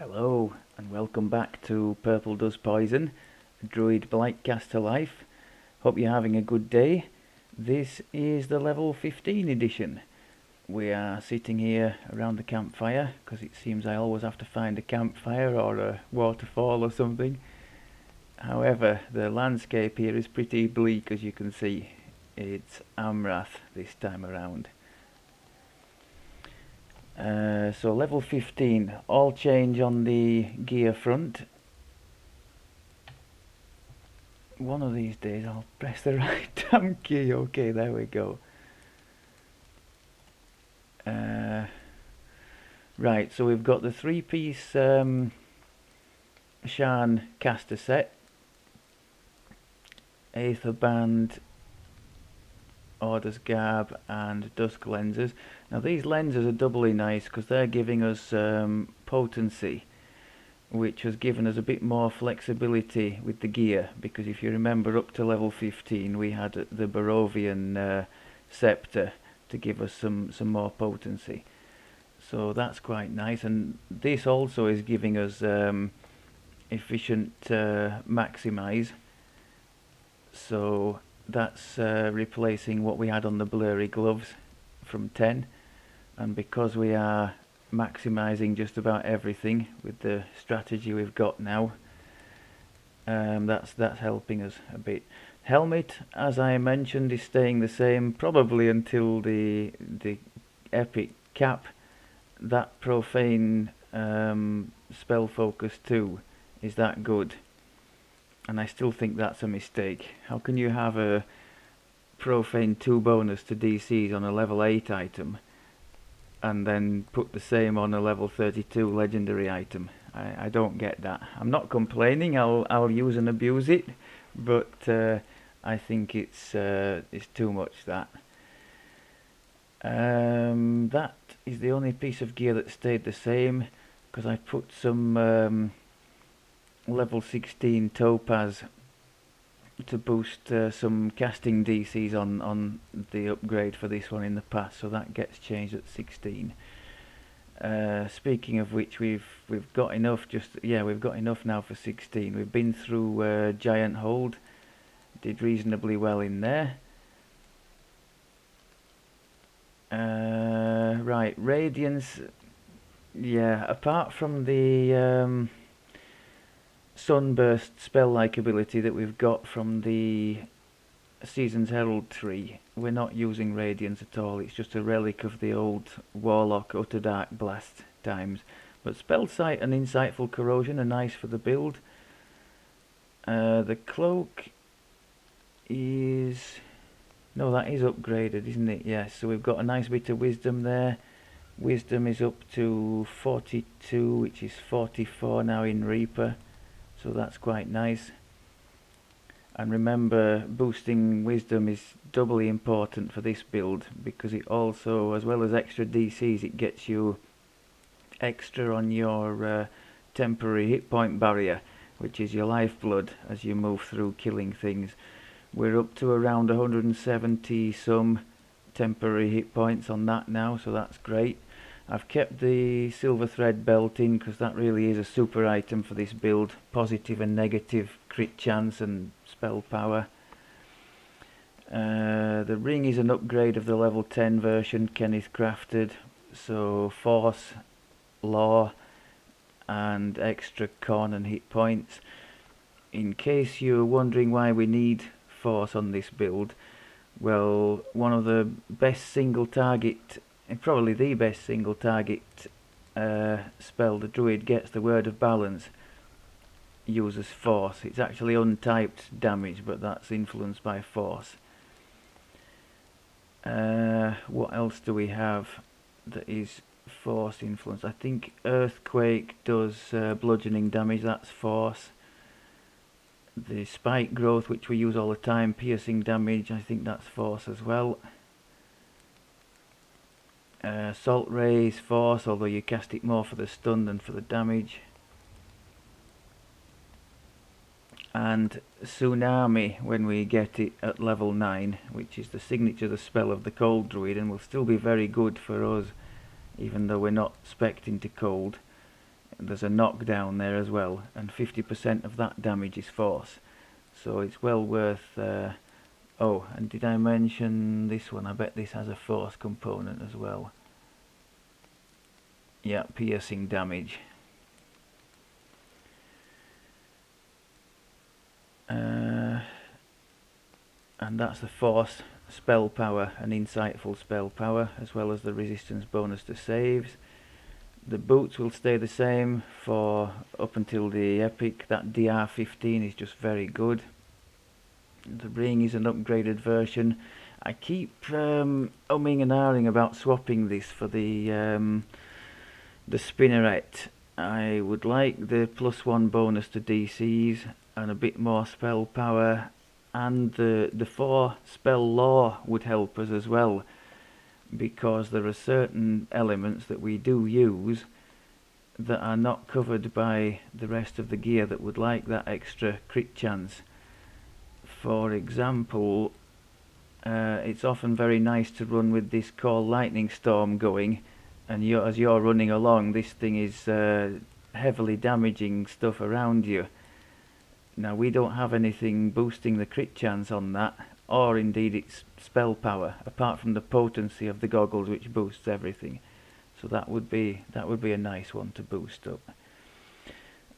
Hello and welcome back to Purple Does Poison, a Druid Blight cast to life. Hope you're having a good day. This is the level 15 edition. We are sitting here around the campfire because it seems I always have to find a campfire or a waterfall or something. However, the landscape here is pretty bleak, as you can see. It's Amrath this time around. So level 15, all change on the gear front. One of these days I'll press the right damn key. Okay, there we go. Right, so we've got the 3-piece Shan caster set, Aether Band, Order's Garb and Dusk lenses. Now these lenses are doubly nice because they're giving us potency, which has given us a bit more flexibility with the gear, because if you remember up to level 15 we had the Barovian scepter to give us some more potency. So that's quite nice, and this also is giving us efficient maximize. So that's replacing what we had on the blurry gloves from 10, and because we are maximizing just about everything with the strategy we've got now, that's helping us a bit. Helmet, as I mentioned, is staying the same probably until the epic cap. That profane spell focus 2 is that good, and I still think that's a mistake. How can you have a profane 2 bonus to DCs on a level 8 item and then put the same on a level 32 legendary item? I don't get that. I'm not complaining, I'll use and abuse it, but I think it's too much, that. That is the only piece of gear that stayed the same, because I put some level 16 topaz to boost some casting DCs on the upgrade for this one in the past, so that gets changed at 16. Speaking of which, we've got enough. We've got enough now for 16. We've been through Giant Hold, did reasonably well in there. Right, Radiance. Yeah, apart from the Sunburst spell-like ability that we've got from the Season's Herald tree, we're not using Radiance at all. It's just a relic of the old Warlock Utter Dark Blast times. But Spell Sight and Insightful Corrosion are nice for the build. The Cloak is... no, that is upgraded, isn't it? Yes, so we've got a nice bit of Wisdom there. Wisdom is up to 42, which is 44 now in Reaper, so that's quite nice. And remember, boosting Wisdom is doubly important for this build, because it also, as well as extra DCs, it gets you extra on your temporary hit point barrier, which is your lifeblood as you move through killing things. We're up to around 170 some temporary hit points on that now, so that's great. I've kept the silver thread belt in because that really is a super item for this build. Positive and negative crit chance and spell power. The ring is an upgrade of the level 10 version Kenneth crafted, so force, law and extra con and hit points. In case you're wondering why we need force on this build, well, one of the best single target, and probably the best single target spell the Druid gets, the Word of Balance, uses force. It's actually untyped damage, but that's influenced by force. What else do we have that is force influence? I think Earthquake does bludgeoning damage, that's force. The spike growth, which we use all the time, piercing damage, I think that's force as well. Salt rays, force, although you cast it more for the stun than for the damage. And Tsunami, when we get it at level 9, which is the signature the spell of the Cold Druid, and will still be very good for us, even though we're not spec'd into cold. there's a knockdown there as well, and 50% of that damage is force, so it's well worth. Oh, and did I mention this one? I bet this has a force component as well. Yeah, piercing damage. And that's the force spell power and insightful spell power, as well as the resistance bonus to saves. The boots will stay the same for up until the epic. That DR15 is just very good. The ring is an upgraded version. I keep umming and ahhing about swapping this for the spinneret. I would like the +1 bonus to DCs and a bit more spell power, and the 4 spell lore would help us as well, because there are certain elements that we do use that are not covered by the rest of the gear that would like that extra crit chance. For example, it's often very nice to run with this called lightning storm going, and as you're running along, this thing is heavily damaging stuff around you. Now, we don't have anything boosting the crit chance on that, or indeed its spell power, apart from the potency of the goggles, which boosts everything. So that would be a nice one to boost up.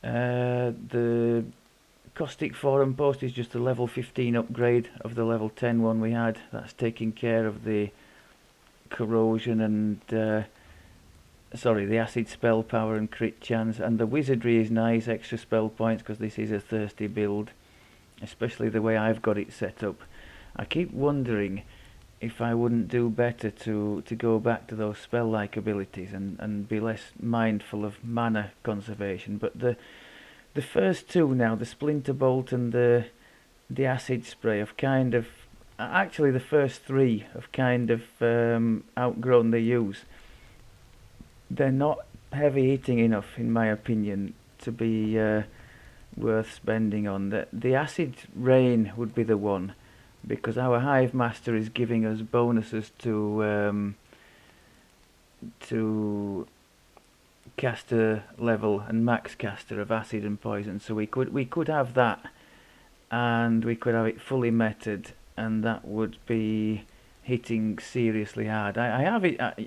The Caustic Forum Post is just a level 15 upgrade of the level 10 one we had. That's taking care of the corrosion and the acid spell power and crit chance. And the wizardry is nice, extra spell points, because this is a thirsty build, especially the way I've got it set up. I keep wondering if I wouldn't do better to go back to those spell-like abilities and be less mindful of mana conservation. But the first two now, the Splinter Bolt and the Acid Spray, have kind of... Actually, the first three have kind of outgrown their use. They're not heavy hitting enough, in my opinion, to be worth spending on. The Acid Rain would be the one, because our Hive Master is giving us bonuses to caster level and max caster of acid and poison, so we could have that, and we could have it fully meted, and that would be hitting seriously hard. I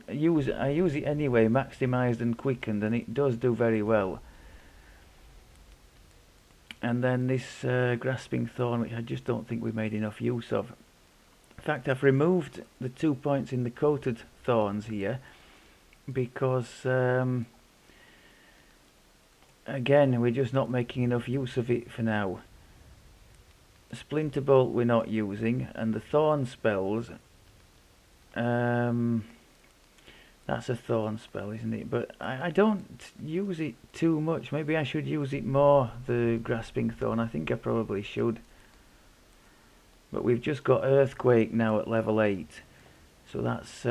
use it anyway, maximized and quickened, and it does do very well. And then this Grasping Thorn, which I just don't think we made enough use of. In fact, I've removed the 2 points in the coated thorns here, because again, we're just not making enough use of it for now. Splinter Bolt we're not using, and the Thorn spells, that's a Thorn spell, isn't it? But I don't use it too much. Maybe I should use it more, the Grasping Thorn. I think I probably should. But we've just got Earthquake now at level 8. So that's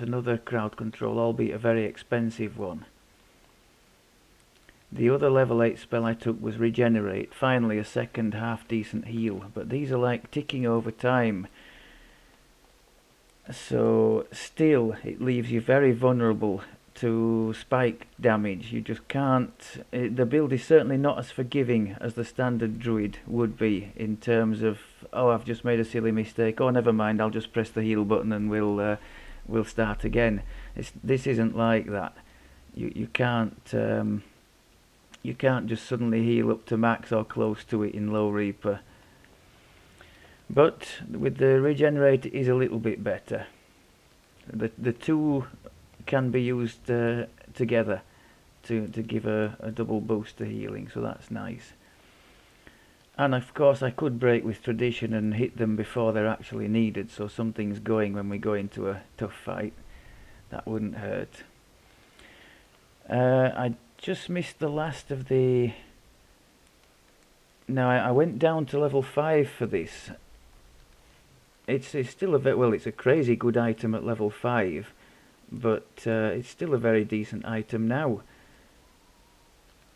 another crowd control, albeit a very expensive one. The other level 8 spell I took was Regenerate. Finally a second half decent heal. But these are like ticking over time. So still, it leaves you very vulnerable to spike damage. You just can't... the build is certainly not as forgiving as the standard Druid would be, in terms of, oh, I've just made a silly mistake, oh, never mind, I'll just press the heal button and we'll start again. This isn't like that. You can't just suddenly heal up to max or close to it in low Reaper. But with the Regenerate, it is a little bit better. The two can be used together to give a double boost to healing, so that's nice. And of course I could break with Tradition and hit them before they're actually needed, so something's going when we go into a tough fight. That wouldn't hurt. I just missed the last of the... Now I went down to level 5 for this. It's still a bit, well, it's a crazy good item at level 5, but it's still a very decent item now.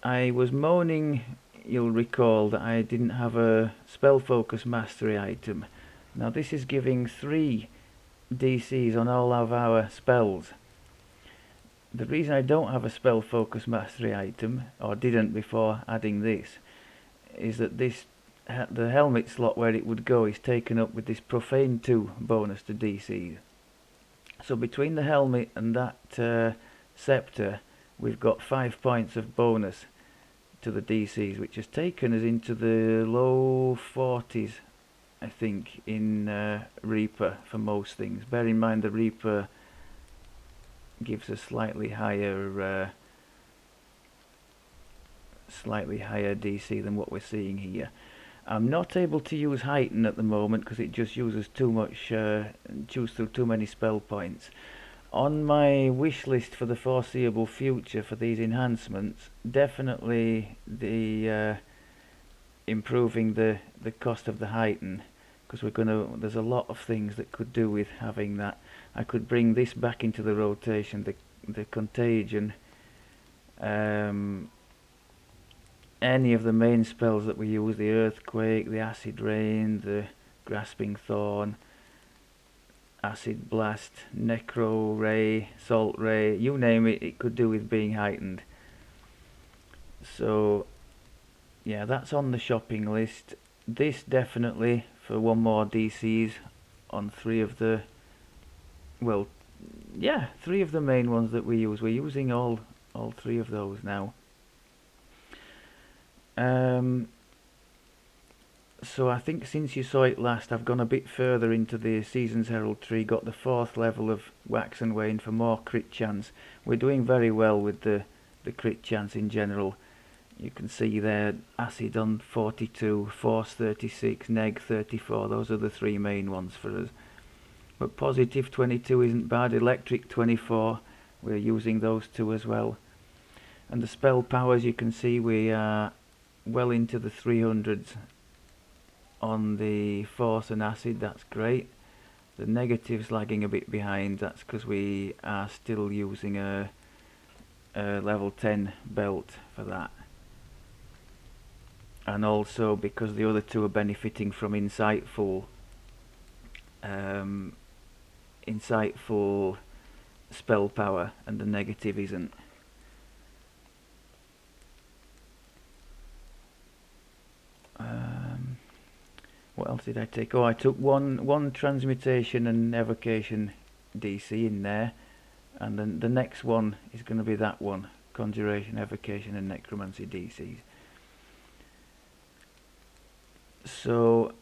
I was moaning, you'll recall, that I didn't have a Spell Focus Mastery item. Now this is giving 3 DCs on all of our spells. The reason I don't have a spell focus mastery item, or didn't before adding this, is that the helmet slot where it would go is taken up with this Profane 2 bonus to DC. So between the helmet and that scepter, we've got 5 points of bonus to the DCs, which has taken us into the low 40s, I think, in Reaper for most things. Bear in mind the Reaper gives a slightly higher DC than what we're seeing here. I'm not able to use Heighten at the moment because it just uses too much, chews through too many spell points. On my wish list for the foreseeable future for these enhancements, definitely the improving the cost of the Heighten, because there's a lot of things that could do with having that. I could bring this back into the rotation, the Contagion, any of the main spells that we use, the Earthquake, the Acid Rain, the Grasping Thorn, Acid Blast, Necro Ray, Salt Ray, you name it, it could do with being heightened. So yeah, that's on the shopping list. This definitely for one more DCs on three of the main ones that we use. We're using all three of those now. So I think since you saw it last, I've gone a bit further into the Season's Herald tree, got the 4th level of Wax and Wane for more crit chance. We're doing very well with the crit chance in general. You can see there, Acid on 42, Force 36, Neg 34, those are the 3 main ones for us. But Positive 22 isn't bad, Electric 24, we're using those 2 as well. And the spell powers, you can see we are well into the 300s on the Force and Acid, that's great. The negative's lagging a bit behind, that's because we are still using a level 10 belt for that. And also because the other 2 are benefiting from insightful spell power, and the negative isn't. What else did I take? Oh, I took one transmutation and evocation DC in there, and then the next one is going to be that one, conjuration, evocation and necromancy DCs. So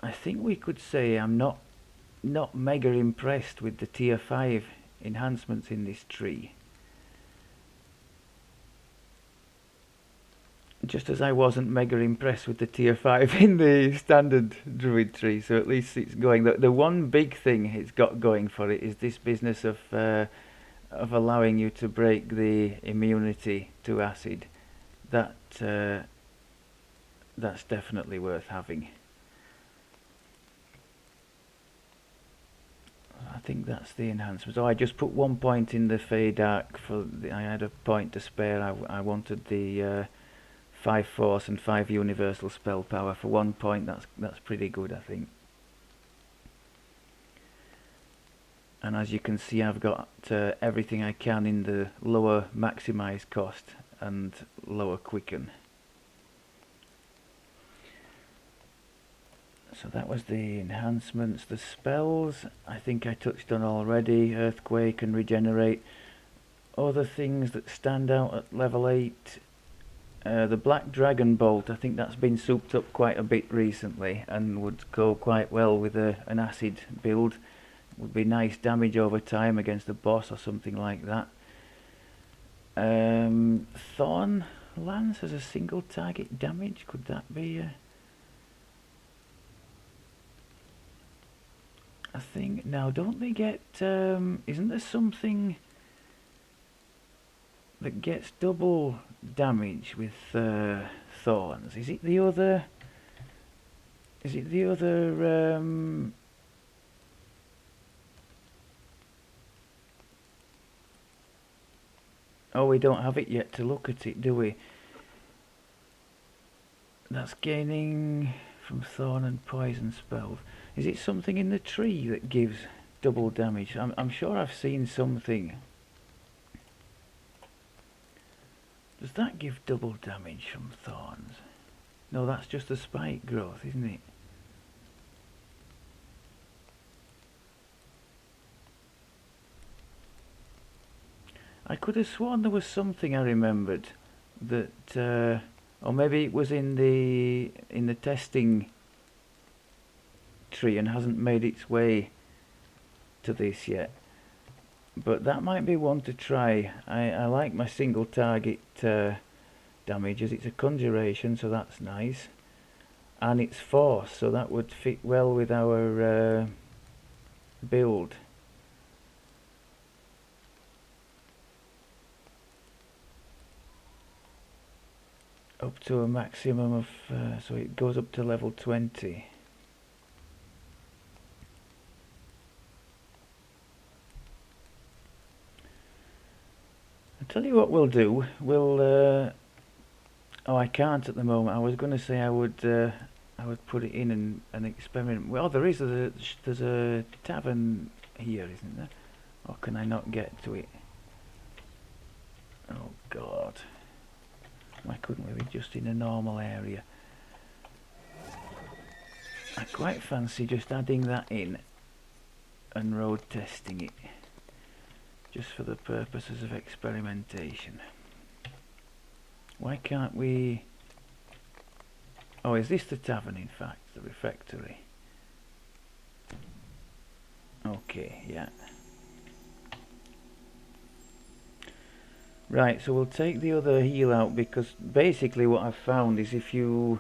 I think we could say I'm not mega impressed with the tier 5 enhancements in this tree. Just as I wasn't mega impressed with the tier 5 in the standard Druid tree, so at least it's going. The one big thing it's got going for it is this business of allowing you to break the immunity to acid. That's definitely worth having. I think that's the enhancements. Oh, I just put 1 point in the Fade Arc I had a point to spare. I wanted the 5 force and 5 universal spell power for 1 point. That's pretty good, I think. And as you can see, I've got everything I can in the lower maximize cost and lower quicken. So that was the enhancements. The spells I think I touched on already. Earthquake and Regenerate. Other things that stand out at level 8. The Black Dragon Bolt, I think that's been souped up quite a bit recently and would go quite well with an acid build. Would be nice damage over time against a boss or something like that. Thorn Lance as a single target damage, could that be a thing? Now don't they get, isn't there something that gets double damage with thorns? Is it the other oh, we don't have it yet to look at it, do we? That's gaining from thorn and poison spells. Is it something in the tree that gives double damage? I'm sure I've seen something. Does that give double damage from thorns? No, that's just a spike growth, isn't it? I could have sworn there was something I remembered that, or maybe it was in the testing tree and hasn't made its way to this yet. But that might be one to try. I like my single target damages. It's a conjuration, so that's nice, and it's force, so that would fit well with our build. Up to a maximum of so it goes up to level 20. I'll tell you what we'll do. We'll oh, I can't at the moment. I was going to say I would put it in and experiment. Well, there's a tavern here, isn't there? Or can I not get to it? Oh God. Why couldn't we be just in a normal area? I quite fancy just adding that in and road testing it, just for the purposes of experimentation. Why can't we... Oh, is this the tavern in fact, the refectory? Okay, yeah. Right, so we'll take the other heal out, because basically what I've found is if you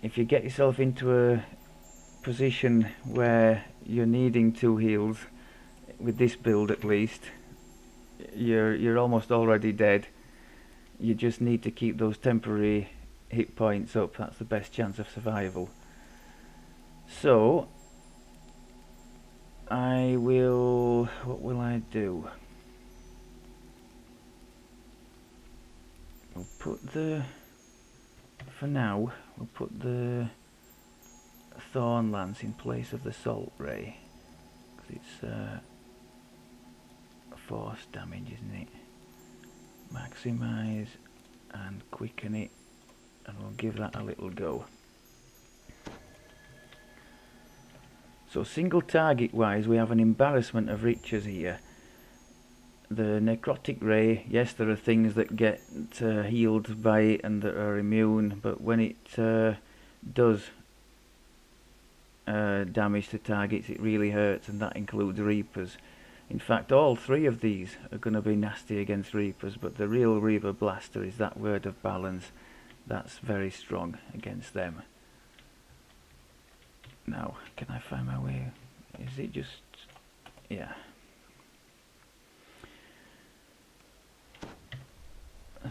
get yourself into a position where you're needing 2 heals, with this build at least, you're almost already dead. You just need to keep those temporary hit points up. That's the best chance of survival. So I will... what will I do? We'll put the... for now, we'll put the Thorn Lance in place of the Salt Ray, because it's force damage, isn't it? Maximise and quicken it, and we'll give that a little go. So single target wise, we have an embarrassment of riches here. The necrotic ray, yes, there are things that get healed by it and that are immune, but when it does damage to targets, it really hurts, and that includes reapers. In fact, all 3 of these are going to be nasty against reapers, but the real Reaper Blaster is that Word of Balance. That's very strong against them. Now, can I find my way? Is it just... yeah.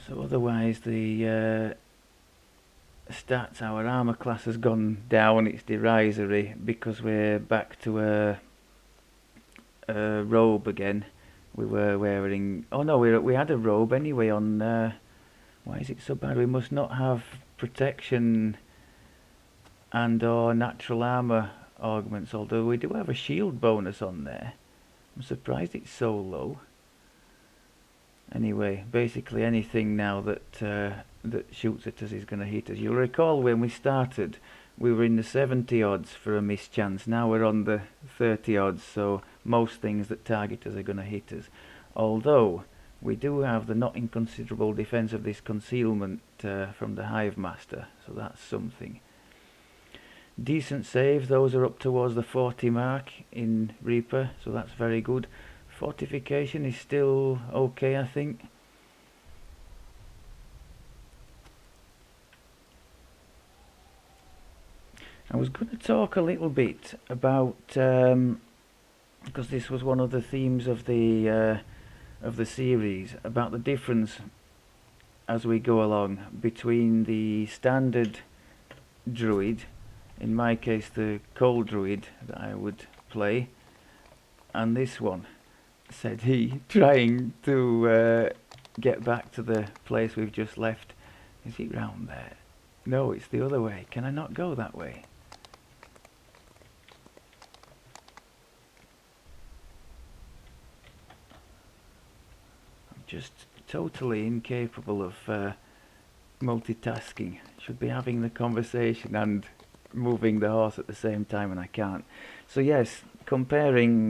So otherwise the stats, our armour class has gone down. It's derisory because we're back to a robe again. We were wearing... oh no, we had a robe anyway on... why is it so bad? We must not have protection and or natural armour augments, although we do have a shield bonus on there. I'm surprised it's so low. Anyway, basically anything now that that shoots at us is going to hit us. You'll recall when we started, we were in the 70 odds for a mischance. Now we're on the 30 odds, so most things that target us are going to hit us. Although we do have the not inconsiderable defense of this concealment from the Hive Master, so that's something. Decent save, those are up towards the 40 mark in Reaper, so that's very good. Fortification is still okay, I think. I was going to talk a little bit about, because this was one of the themes of the series, about the difference as we go along between the standard Druid, in my case the Cold Druid that I would play, and this one, said he, trying to get back to the place we've just left. Is it round there? No, it's the other way. Can I not go that way? I'm just totally incapable of multitasking. Should be having the conversation and moving the horse at the same time, and I can't. So yes, comparing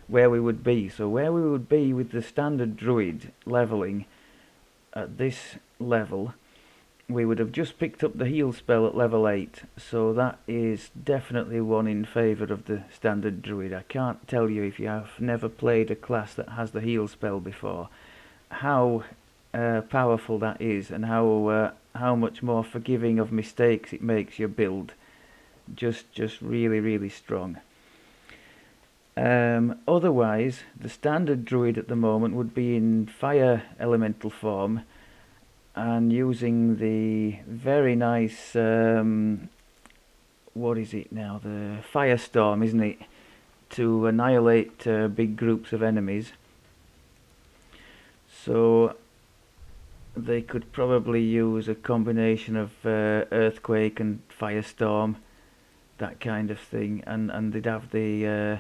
where we would be. So where we would be with the standard Druid leveling at this level, we would have just picked up the heal spell at level 8, so that is definitely one in favour of the standard Druid. I can't tell you, if you have never played a class that has the heal spell before, how powerful that is, and how much more forgiving of mistakes it makes your build. Just really, really strong. Otherwise, the standard Druid at the moment would be in fire elemental form, and using the very nice, what is it now, the firestorm, isn't it, to annihilate big groups of enemies. So they could probably use a combination of earthquake and firestorm, that kind of thing, and they'd have the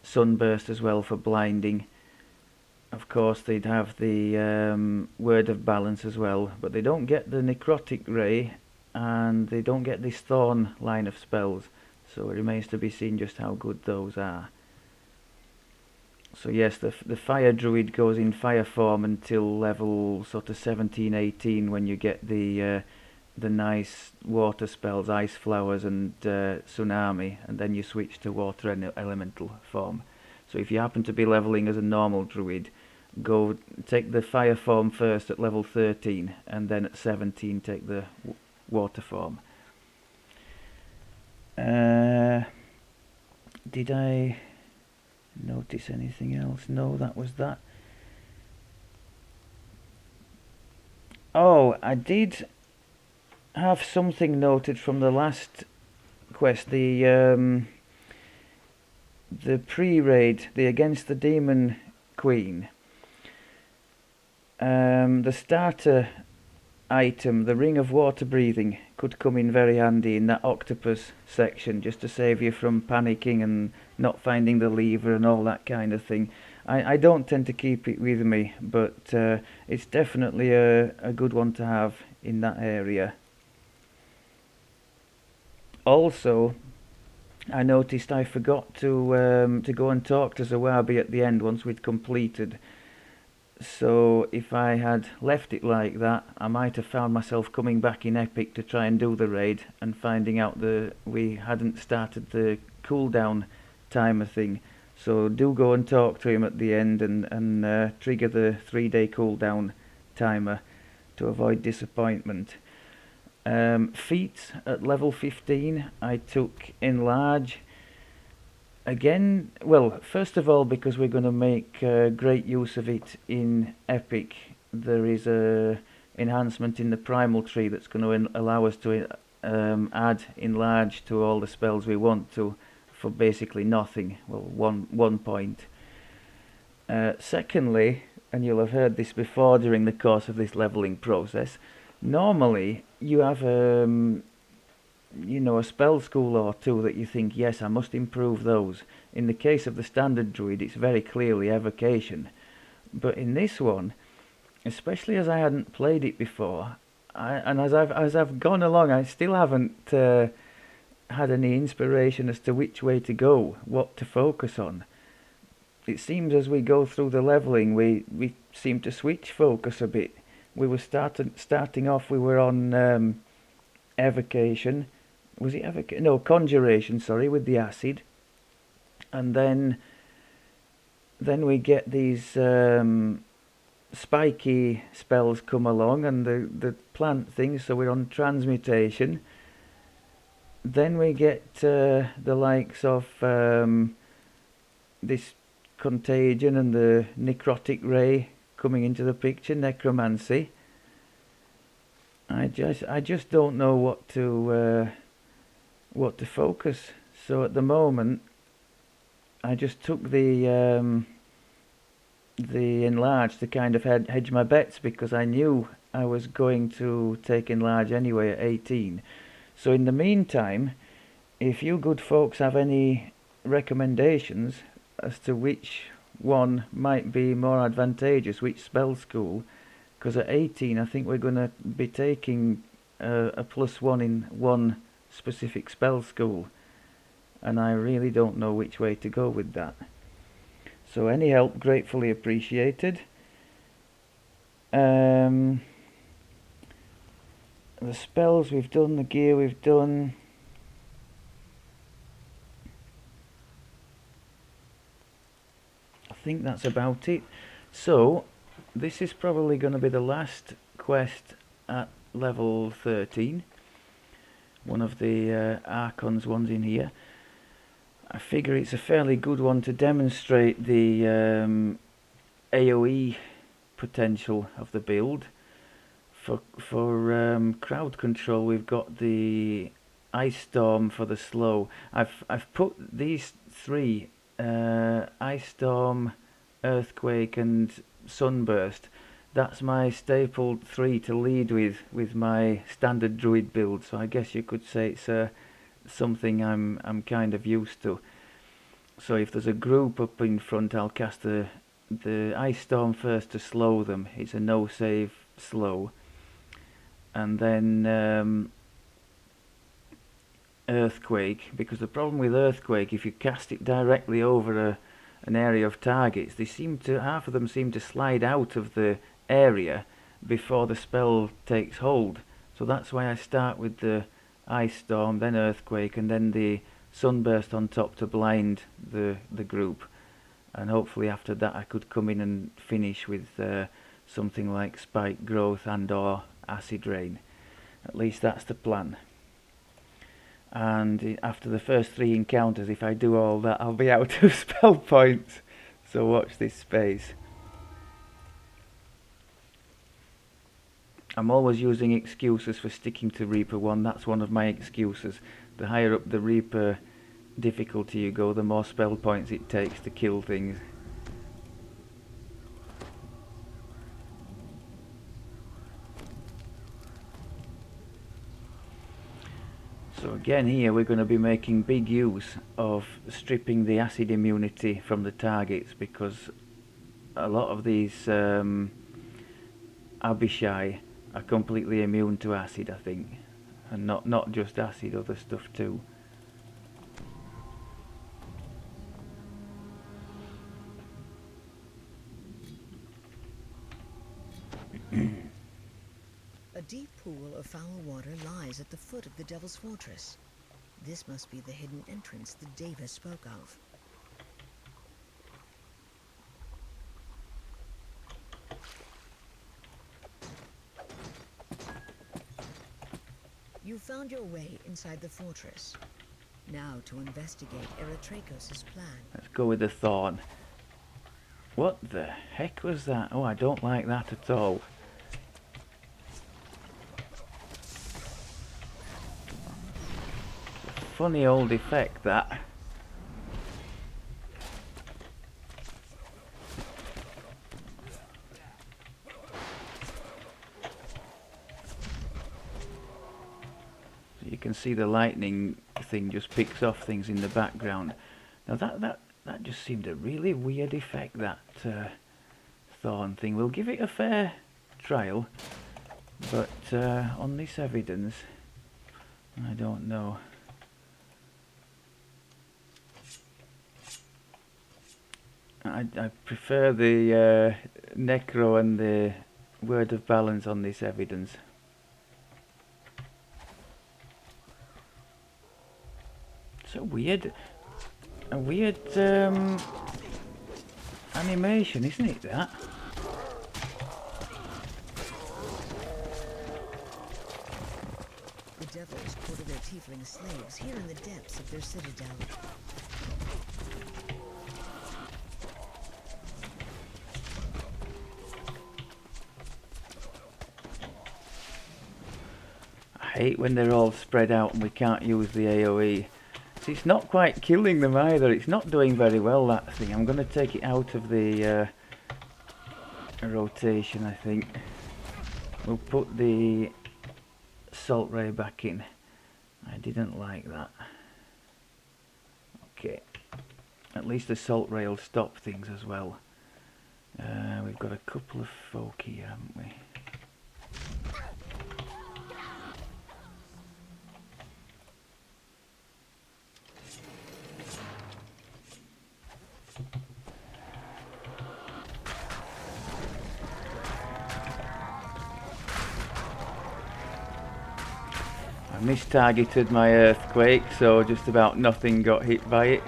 sunburst as well for blinding. Of course, they'd have the word of balance as well, but they don't get the necrotic ray, and they don't get this thorn line of spells, so it remains to be seen just how good those are. So yes, the fire druid goes in fire form until level sort of 17, 18, when you get the nice water spells, ice flowers and tsunami, and then you switch to water elemental form. So if you happen to be leveling as a normal druid, go take the fire form first at level 13, and then at 17 take the water form. Did I notice anything else? No, that was that. Oh, I did have something noted from the last quest, the pre-raid, the against the demon queen. The starter item, the ring of water breathing, could come in very handy in that octopus section, just to save you from panicking and not finding the lever and all that kind of thing. I don't tend to keep it with me, but it's definitely a good one to have in that area. Also, I noticed I forgot to go and talk to Zawabi at the end once we'd completed. So if I had left it like that, I might have found myself coming back in Epic to try and do the raid, and finding out that we hadn't started the cooldown timer thing. So do go and talk to him at the end, and trigger the 3-day cooldown timer to avoid disappointment. Feats at level 15 I took Enlarge. Again, well, first of all, because we're going to make great use of it in Epic, there is a enhancement in the primal tree that's going to allow us to add Enlarge to all the spells we want to, for basically nothing, well, one point. Secondly, and you'll have heard this before during the course of this leveling process, normally you have a spell school or two that you think, yes, I must improve those. In the case of the standard druid, it's very clearly evocation. But in this one, especially as I hadn't played it before, and as I've gone along, I still haven't had any inspiration as to which way to go, what to focus on. It seems as we go through the leveling, we seem to switch focus a bit. We were starting off, we were on evocation. Was it evocation? No, conjuration, sorry, with the acid. And then we get these spiky spells come along, and the plant things, so we're on transmutation. Then we get the likes of this contagion and the necrotic ray coming into the picture, necromancy. I just don't know what to focus. So at the moment, I just took the Enlarge to kind of hedge my bets, because I knew I was going to take Enlarge anyway at 18. So in the meantime, if you good folks have any recommendations as to which one might be more advantageous, which spell school, because at 18 I think we're going to be taking a +1 in one specific spell school, and I really don't know which way to go with that. So any help gratefully appreciated. The spells we've done, the gear we've done. I think that's about it. So this is probably going to be the last quest at level 13. One of the Archon's ones in here. I figure it's a fairly good one to demonstrate the AoE potential of the build. For crowd control, we've got the Ice Storm for the slow. I've put these three, Ice Storm, Earthquake and Sunburst. That's my staple 3 to lead with my standard Druid build. So I guess you could say it's something I'm kind of used to. So if there's a group up in front, I'll cast the Ice Storm first to slow them. It's a no save slow. And then Earthquake, because the problem with Earthquake, if you cast it directly over an area of targets, half of them seem to slide out of the area before the spell takes hold. So that's why I start with the Ice Storm, then Earthquake, and then the Sunburst on top to blind the group. And hopefully after that I could come in and finish with something like Spike Growth and or Acid Rain. At least that's the plan. And after the first 3 encounters, if I do all that, I'll be out of spell points. So watch this space. I'm always using excuses for sticking to Reaper 1. That's one of my excuses. The higher up the Reaper difficulty you go, the more spell points it takes to kill things. So again here we're going to be making big use of stripping the acid immunity from the targets, because a lot of these Abishai are completely immune to acid, I think. And not just acid, other stuff too. A deep pool of foul water lies at the foot of the Devil's Fortress. This must be the hidden entrance that Davis spoke of. You found your way inside the fortress. Now to investigate Eretrakos' plan. Let's go with the Thorn. What the heck was that? Oh, I don't like that at all. Funny old effect, that. You can see the lightning thing just picks off things in the background. Now that just seemed a really weird effect, that Thorn thing. We'll give it a fair trial, but on this evidence, I don't know. I prefer the Necro and the Word of Balance on this evidence. So weird, a weird animation, isn't it, that? The devils quarter their tiefling slaves here in the depths of their citadel. I hate when they're all spread out and we can't use the AoE. See, it's not quite killing them either. It's not doing very well, that thing. I'm going to take it out of the rotation, I think. We'll put the Salt Ray back in. I didn't like that. Okay. At least the Salt Ray will stop things as well. We've got a couple of folk here, haven't we? I mistargeted my earthquake, so just about nothing got hit by it.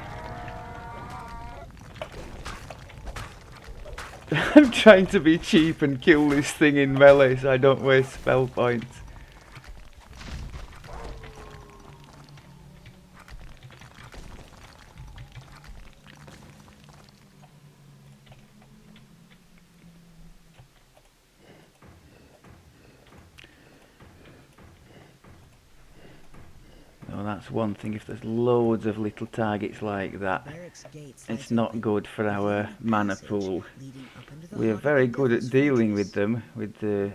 I'm trying to be cheap and kill this thing in melee so I don't waste spell points. No, that's one thing. If there's loads of little targets like that, it's not good for our mana pool. We are very good at dealing with them, with the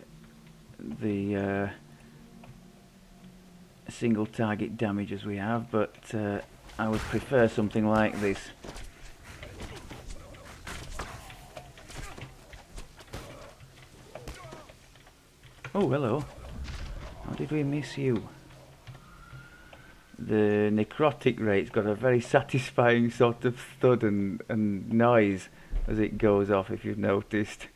single target damage as we have, but I would prefer something like this. Oh, hello. How did we miss you? The necrotic rate's got a very satisfying sort of thud and noise as it goes off, if you've noticed.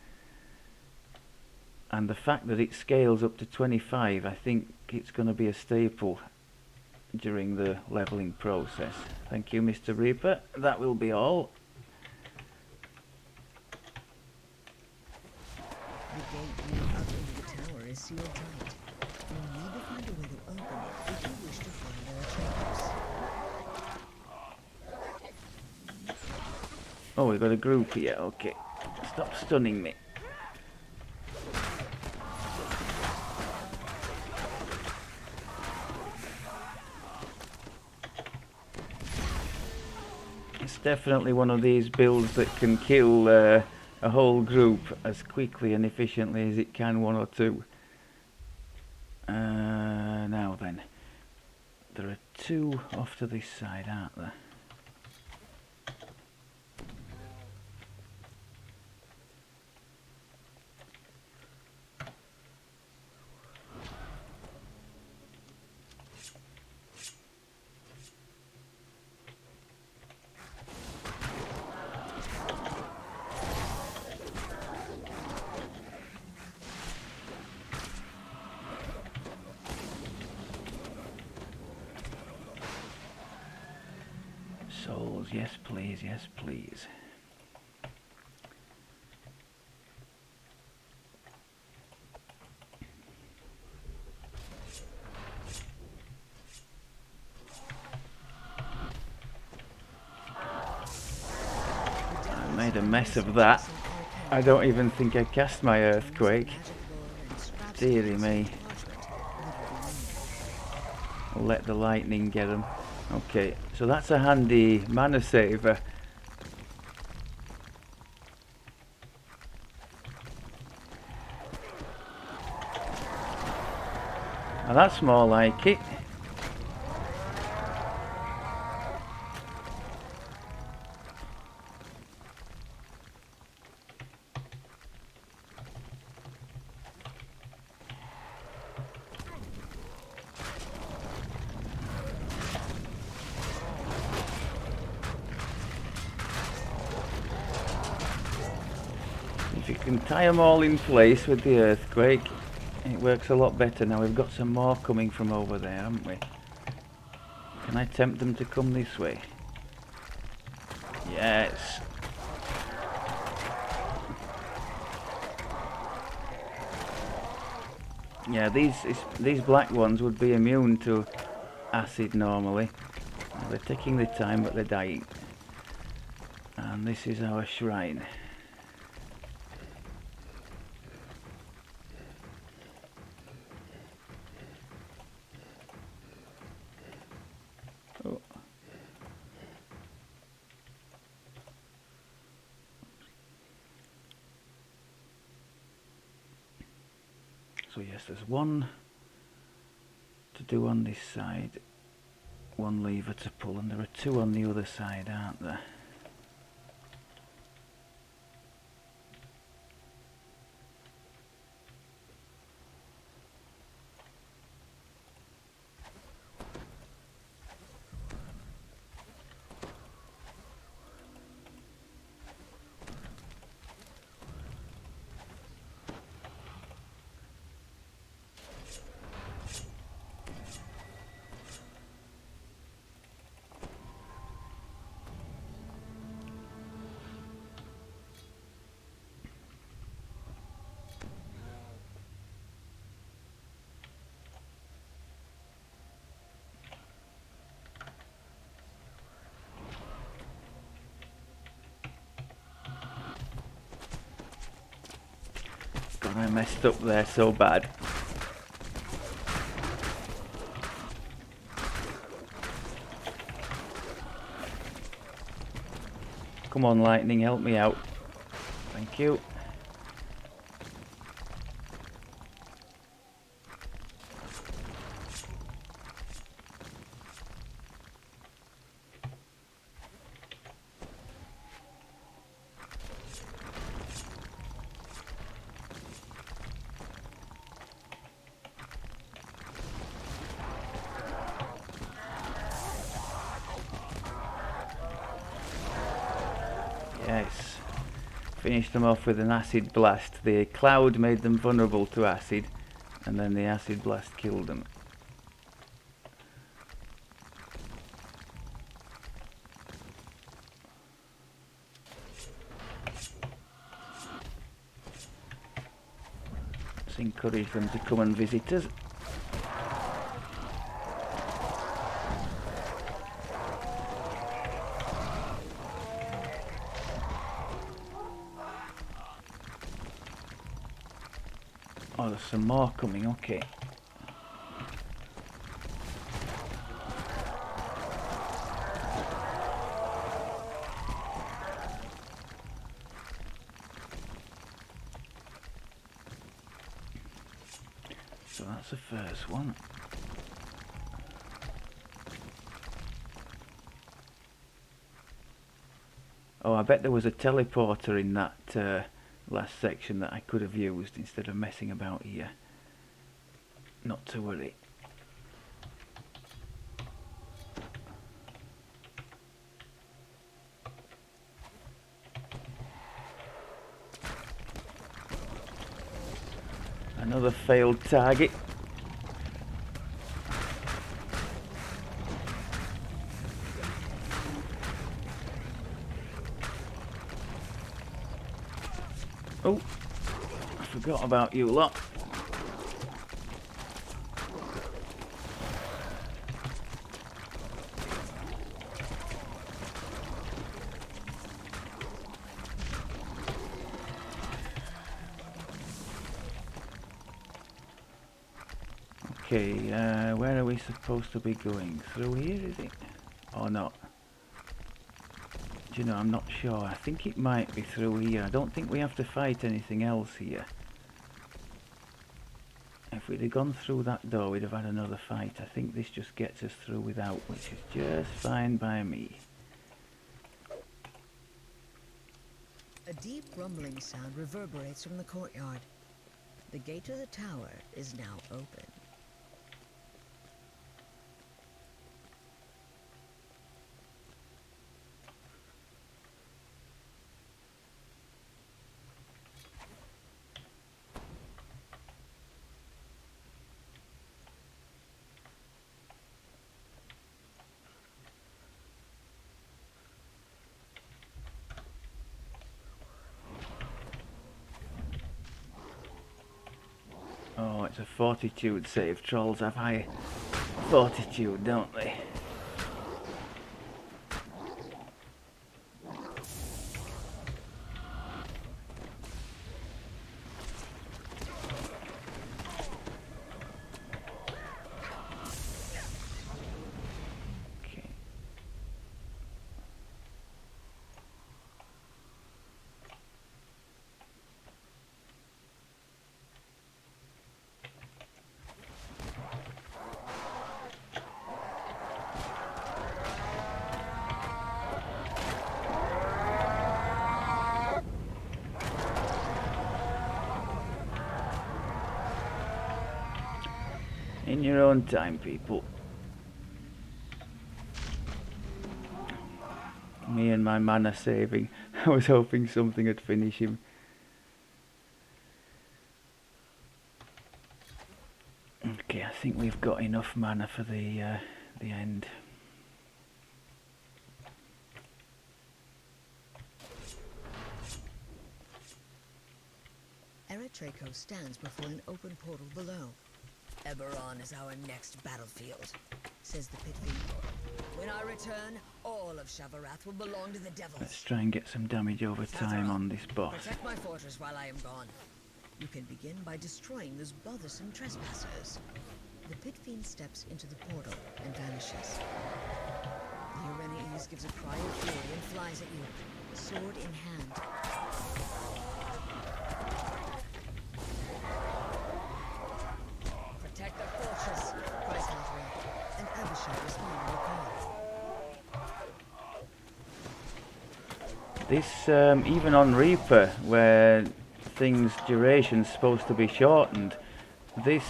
And the fact that it scales up to 25, I think it's going to be a staple during the leveling process. Thank you, Mr. Reaper. That will be all. The gate leading up into the tower is sealed tight. You'll need to find a way to open it if you wish to find our treasures. Oh, we've got a group here. Okay. Stop stunning me. It's definitely one of these builds that can kill a whole group as quickly and efficiently as it can one or two. Now then, there are two off to this side, aren't there? Souls, yes please, yes please. I made a mess of that. I don't even think I cast my earthquake. Deary me. I'll let the lightning get them. Okay, so that's a handy mana saver. Now that's more like it. If you can tie them all in place with the earthquake, it works a lot better. Now we've got some more coming from over there, haven't we? Can I tempt them to come this way? Yes. Yeah, these black ones would be immune to acid normally. They're taking their time, but they're dying. And this is our shrine. Oh. So yes, there's one to do on this side, one lever to pull, and there are two on the other side, aren't there? I messed up there so bad. Come on, lightning, help me out. Thank you. Yes. Finished them off with an acid blast. The cloud made them vulnerable to acid, and then the acid blast killed them. Let's encourage them to come and visit us. Oh, there's some more coming, okay. So that's the first one. Oh, I bet there was a teleporter in that last section that I could have used instead of messing about here. Not to worry. Another failed target. Oh, I forgot about you lot. Okay, where are we supposed to be going? Through here, is it? Or not? Do you know, I'm not sure. I think it might be through here. I don't think we have to fight anything else here. If we'd have gone through that door, we'd have had another fight. I think this just gets us through without, which is just fine by me. A deep rumbling sound reverberates from the courtyard. The gate to the tower is now open. Oh, it's a fortitude save. Trolls have high fortitude, don't they? Okay. In your own time, people. Me and my mana saving. I was hoping something would finish him. Okay, I think we've got enough mana for the end. Eretraco stands before an open portal below. Eberron is our next battlefield, says the pit fiend. When I return, all of Shavarath will belong to the devils. Let's try and get some damage over time on this boss. Protect my fortress while I am gone. You can begin by destroying those bothersome trespassers. The pit fiend steps into the portal and vanishes. The Irenaeus gives a cry of fury and flies at you, sword in hand. Protect the fortress, cries Halfring, and Abishai responds to your call. This, even on Reaper, where things' duration's supposed to be shortened, this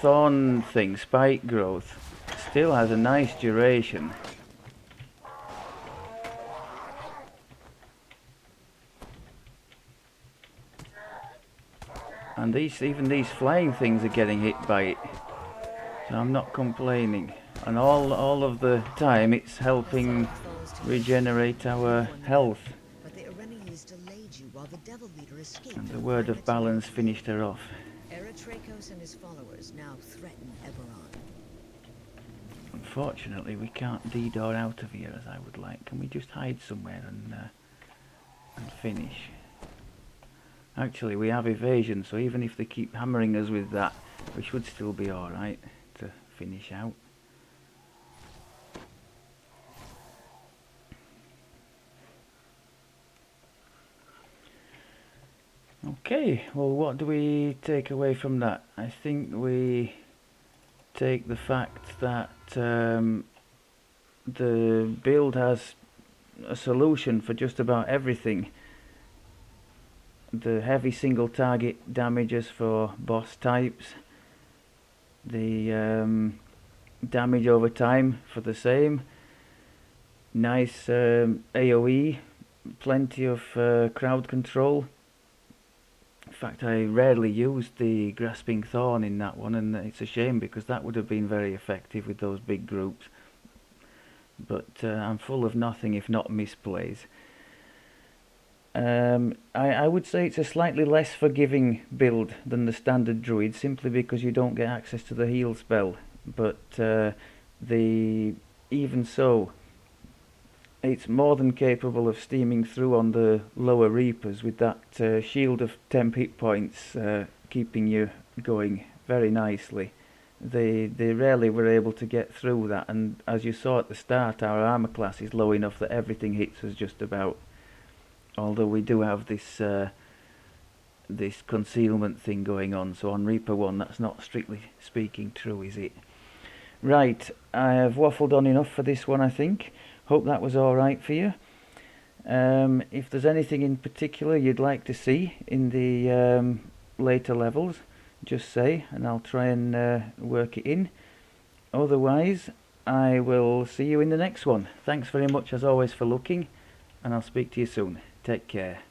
thorn thing, spike growth, still has a nice duration. And even these flying things are getting hit by it. So I'm not complaining. And all of the time it's helping regenerate our health. But the Irenaeus delayed you while the Devil Leader escaped. And the word of balance finished her off. Eretrakos and his followers now threaten Eberron. Unfortunately, we can't DDO out of here as I would like. Can we just hide somewhere and finish? Actually, we have evasion, so even if they keep hammering us with that, we should still be alright to finish out. Okay, well, what do we take away from that? I think we take the fact that the build has a solution for just about everything. The heavy single target damages for boss types, the damage over time for the same, nice AoE, plenty of crowd control. In fact, I rarely used the Grasping Thorn in that one, and it's a shame because that would have been very effective with those big groups. But I'm full of nothing if not misplays. I would say it's a slightly less forgiving build than the standard Druid, simply because you don't get access to the heal spell. But even so, it's more than capable of steaming through on the lower Reapers with that shield of temp hit points keeping you going very nicely. They rarely were able to get through that, and as you saw at the start, our armor class is low enough that everything hits us just about. Although we do have this this concealment thing going on, so on Reaper 1 that's not strictly speaking true, is it? Right, I have waffled on enough for this one, I think. Hope that was alright for you. If there's anything in particular you'd like to see in the later levels, just say, and I'll try and work it in. Otherwise, I will see you in the next one. Thanks very much as always for looking, and I'll speak to you soon. Take care.